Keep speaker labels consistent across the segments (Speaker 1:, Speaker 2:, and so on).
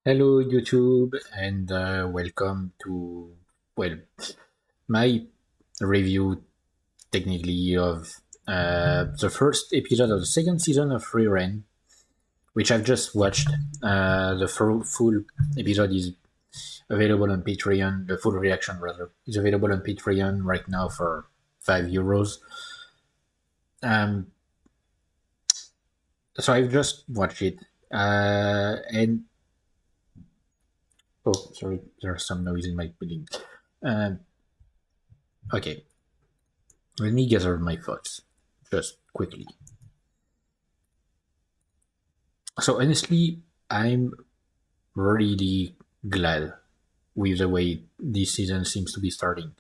Speaker 1: Hello, YouTube, and welcome to well my review technically of the first episode of the second season of Frieren, which I've just watched. The full episode is available on Patreon. The full reaction rather is available on Patreon right now for €5. Um, so I've just watched it, and oh, sorry, there's some noise in my building. Um, okay, let me gather my thoughts just quickly. So honestly, I'm really glad with the way this season seems to be starting.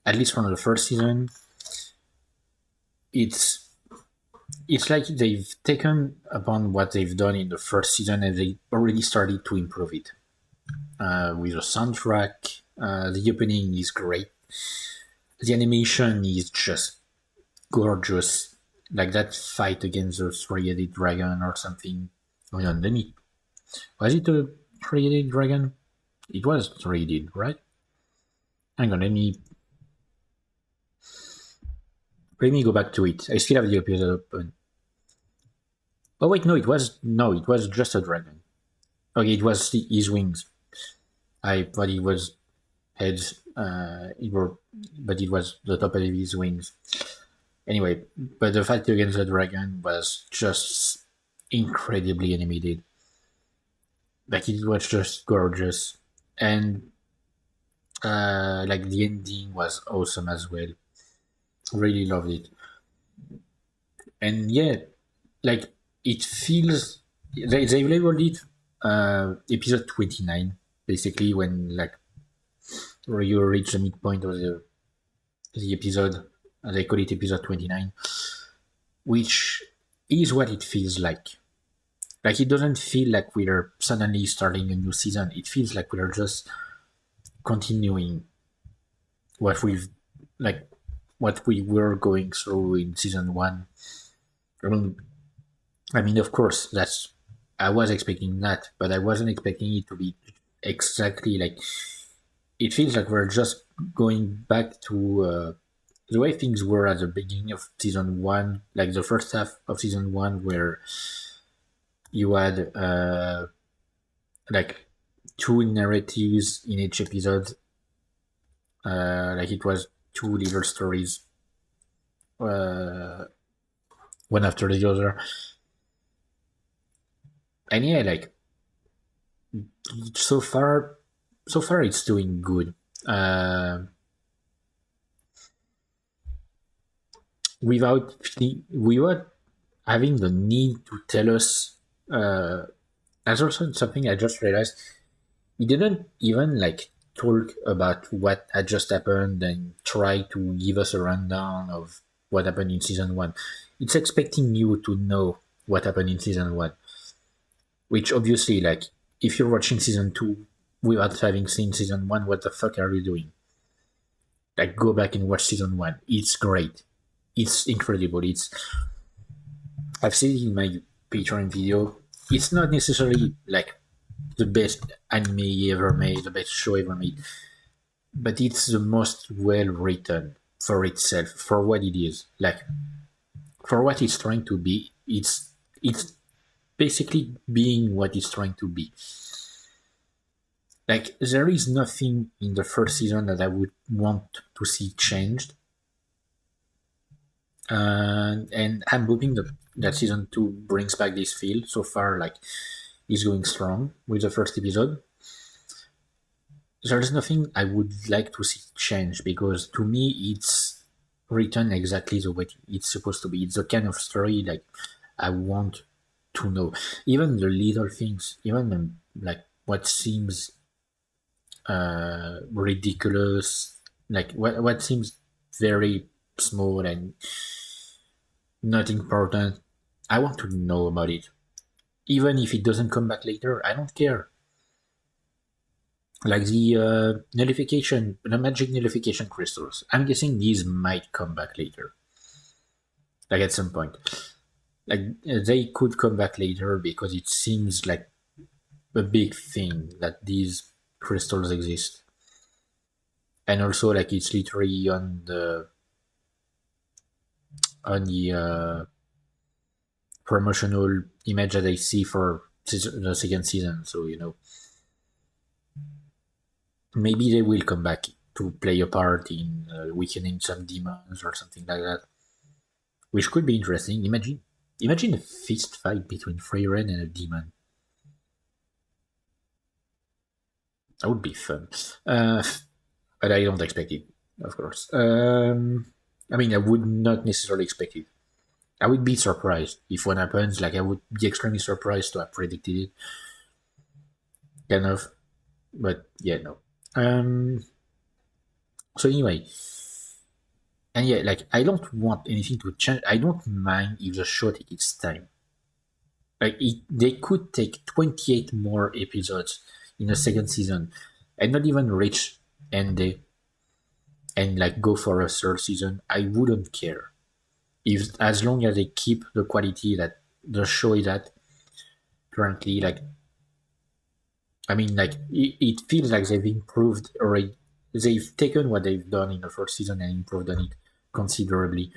Speaker 1: At least from the first season, it's it's like they've taken upon what they've done in the first season and they already started to improve it. With the soundtrack, the opening is great. The animation is just gorgeous. Like that fight against the three-headed dragon or something. Hold on, let me. Was it a three-headed dragon? It was three-headed, right? Hang on, let me go back to it. I still have the episode open. Oh wait, no, it was just a dragon. Okay, it was his wings. I thought it was heads. But it was the top of his wings. Anyway, but the fight against the dragon was just incredibly animated. Like it was just gorgeous, and like the ending was awesome as well. Really loved it, and yeah, like it feels they labeled it episode 29 basically when like where you reach the midpoint of the episode. They call it episode 29, which is what it feels like. Like it doesn't feel like we're suddenly starting a new season. It feels like we're just continuing what we've like what we were going through in season one. I mean, of course, that's I was expecting that, but I wasn't expecting it to be exactly like. It feels like we're just going back to the way things were at the beginning of season one, like the first half of season one, where you had like two narratives in each episode. Like it was two little stories, uh, one after the other. And yeah, like so far, it's doing good. Uh, without having the need to tell us. That's also something I just realized. He didn't even like talk about what had just happened and try to give us a rundown of what happened in season one. It's expecting you to know what happened in season one, which obviously, like, if you're watching season two without having seen season one, what the fuck are you doing? Like, go back and watch season one. It's great. It's incredible. I've seen it in my Patreon video. It's not necessarily like the best anime ever made, the best show ever made, but it's the most well written for itself, for what it is. Like for what it's trying to be, it's basically being what it's trying to be. Like there is nothing in the first season that I would want to see changed. And I'm hoping that season two brings back this feel. So far, like, it's going strong with the first episode. There's nothing I would like to see change because to me it's written exactly the way it's supposed to be. It's the kind of story like I want to know. Even the little things, even like what seems ridiculous, like what seems very small and not important. I want to know about it. Even if it doesn't come back later, I don't care. Like the nullification, the magic nullification crystals. I'm guessing these might come back later, like at some point. Like they could come back later because it seems like a big thing that these crystals exist, and also like it's literally on the promotional image that I see for the second season. So maybe they will come back to play a part in weakening some demons or something like that, which could be interesting. Imagine a fist fight between Frieren and a demon. That would be fun. But I don't expect it, of course. I mean, I would not necessarily expect it. I would be surprised if one happens. Like, I would be extremely surprised to have predicted it, kind of. But yeah, no. So anyway, and yeah, like I don't want anything to change. I don't mind if the show takes its time. Like they could take 28 more episodes in the second season, and not even reach end day, and like go for a third season. I wouldn't care if as long as they keep the quality that the show is at currently. Like I mean, like it feels like they've improved already. They've taken what they've done in the first season and improved on it considerably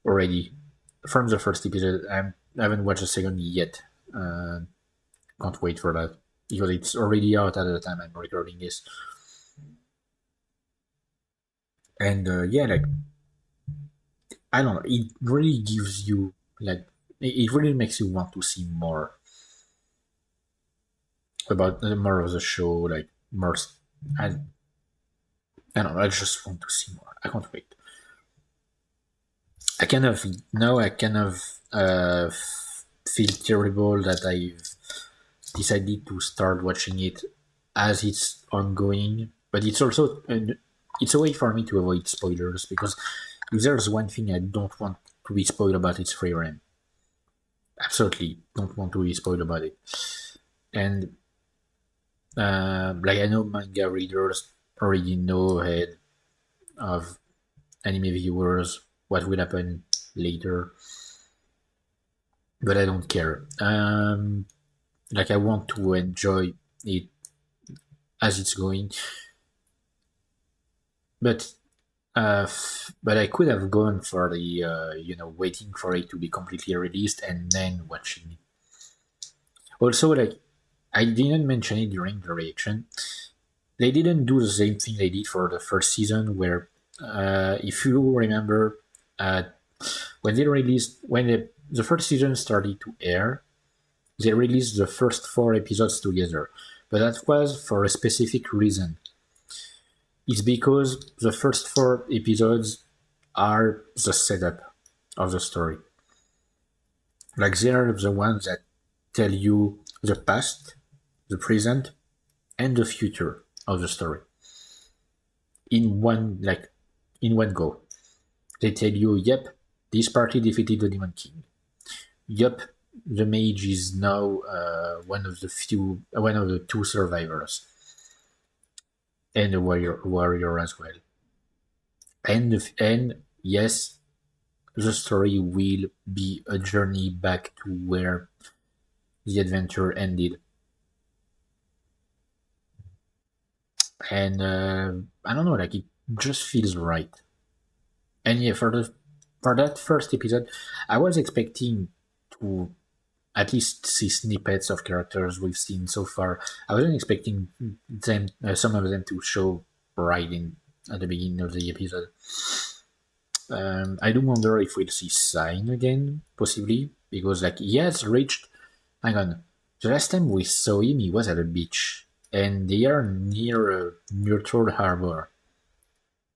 Speaker 1: already from the first episode. I haven't watched the second yet. Can't wait for that because it's already out at the time I'm recording this. And yeah, like I don't know, it really gives you like it really makes you want to see more about more of the show, like more. I, I don't know. I just want to see more. I can't wait. I kind of now I kind of feel terrible that I've decided to start watching it as it's ongoing, but it's also it's a way for me to avoid spoilers because if there's one thing I don't want to be spoiled about, it's Frieren. Absolutely don't want to be spoiled about it. And like I know manga readers already know ahead of anime viewers what will happen later, but I don't care. Like I want to enjoy it as it's going, but but I could have gone for the waiting for it to be completely released and then watching it. Also, like I didn't mention it during the reaction, they didn't do the same thing they did for the first season, where if you remember, uh, when the first season started to air, they released the first 4 episodes together, but that was for a specific reason. It's because the first 4 episodes are the setup of the story. Like they are the ones that tell you the past, the present, and the future of the story in one go. They tell you, yep, this party defeated the Demon King. Yep, the mage is now one of the 2 survivors, and a warrior as well. And yes, the story will be a journey back to where the adventure ended. And I don't know, like it just feels right. And yeah, for that first episode, I was expecting to at least see snippets of characters we've seen so far. I wasn't expecting some of them to show right in at the beginning of the episode. I do wonder if we'll see Sign again, possibly, because like he has reached. Hang on, the last time we saw him, he was at a beach, and they are near a neutral harbor.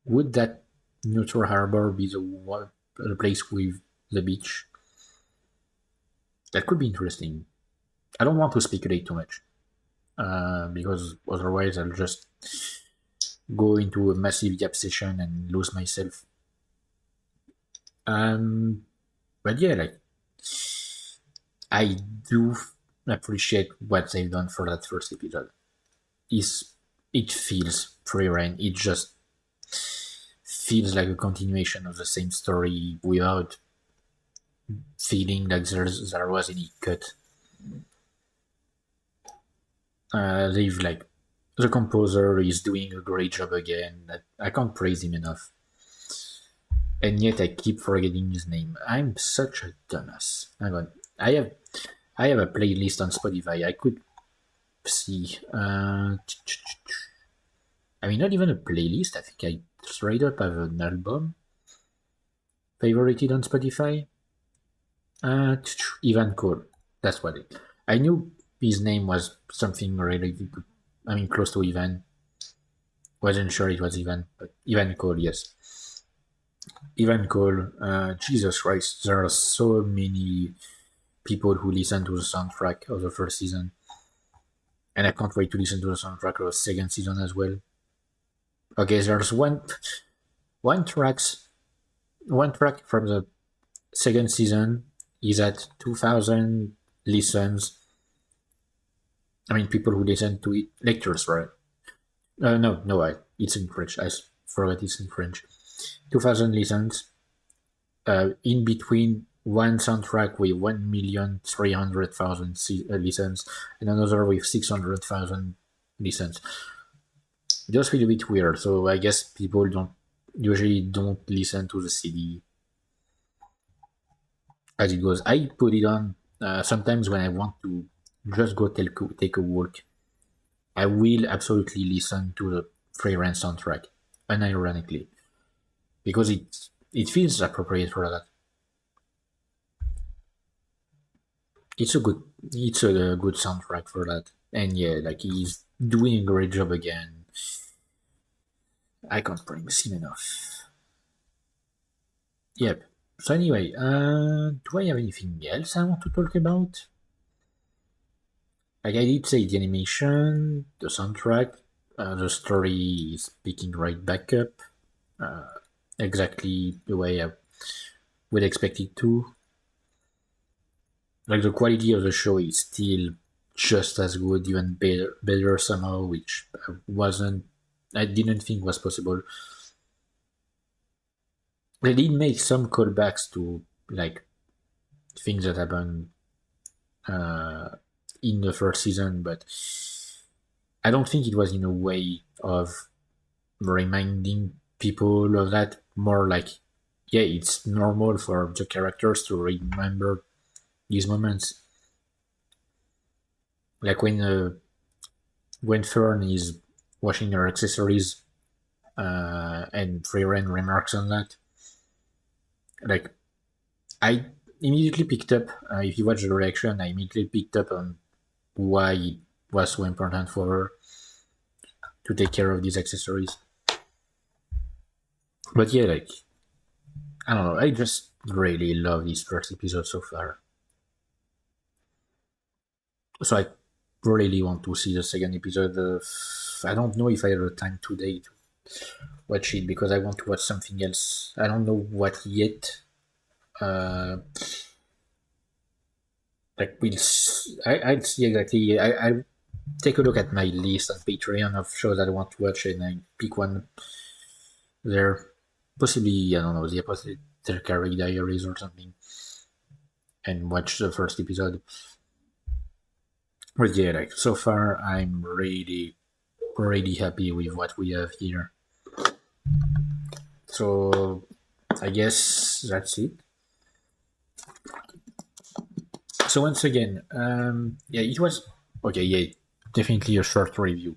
Speaker 1: Would that neutral harbor be the place with the beach? That could be interesting. I don't want to speculate too much, because otherwise I'll just go into a massive gap session and lose myself. But yeah, like I do appreciate what they've done for that first episode. It feels free reign. It just feels like a continuation of the same story without feeling like there was any cut. They've like the composer is doing a great job again. I can't praise him enough, and yet I keep forgetting his name. I'm such a dumbass. Hang on, I have I have a playlist on Spotify. I could see. I mean, not even a playlist. I think I straight up have an album favorited on Spotify. Ivan Cole. That's what it. I knew his name was something related to. I mean, close to Ivan. Wasn't sure it was Ivan, but Ivan Cole, yes. Ivan Cole. Jesus Christ, there are so many people who listen to the soundtrack of the first season, and I can't wait to listen to the soundtrack of the second season as well. Okay, there's one tracks one track from the second season is at 2,000 listens. I mean, people who listen to it, lectures, right? No, it's in French. I forgot it's in French. 2,000 listens. In between one soundtrack with 1,300,000 listens and another with 600,000 listens. Just feel a bit weird. So I guess people don't listen to the CD as it goes. I put it on sometimes when I want to just go take a walk. I will absolutely listen to the Frieren soundtrack, unironically, because it feels appropriate for that. It's a good soundtrack for that, and yeah, like he's doing a great job again. I can't praise him enough. Yep. So anyway, do I have anything else I want to talk about? Like I did say, the animation, the soundtrack, the story is picking right back up, uh, exactly the way I would expect it to. Like the quality of the show is still just as good, even better somehow, which I didn't think was possible. They did make some callbacks to like things that happened uh, in the first season, but I don't think it was in a way of reminding people of that. More like, yeah, it's normal for the characters to remember these moments. Like when Fern is washing her accessories, and Frieren remarks on that. Like I immediately picked up. If you watch the reaction, I immediately picked up on why it was so important for her to take care of these accessories. But yeah, like I don't know. I just really love this first episode so far. So I really want to see the second episode. I don't know if I have the time today to watch it because I want to watch something else. I don't know what yet. Uh, like I'll see exactly. I'll take a look at my list on Patreon of shows that I want to watch and I pick one there. Possibly I don't know the Apothecary Diaries or something, and watch the first episode. But yeah, like so far, I'm really happy with what we have here. So I guess that's it. So once again, yeah, it was okay. Yeah, definitely a short review.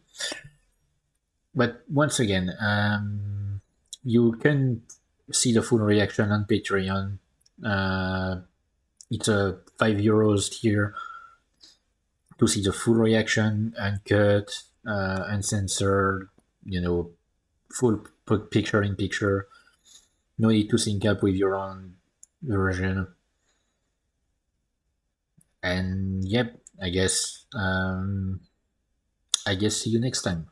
Speaker 1: But once again, you can see the full reaction on Patreon. Uh, it's a €5 tier to see the full reaction, uncut, uncensored, full picture in picture. No need to sync up with your own version. And yep, I guess see you next time.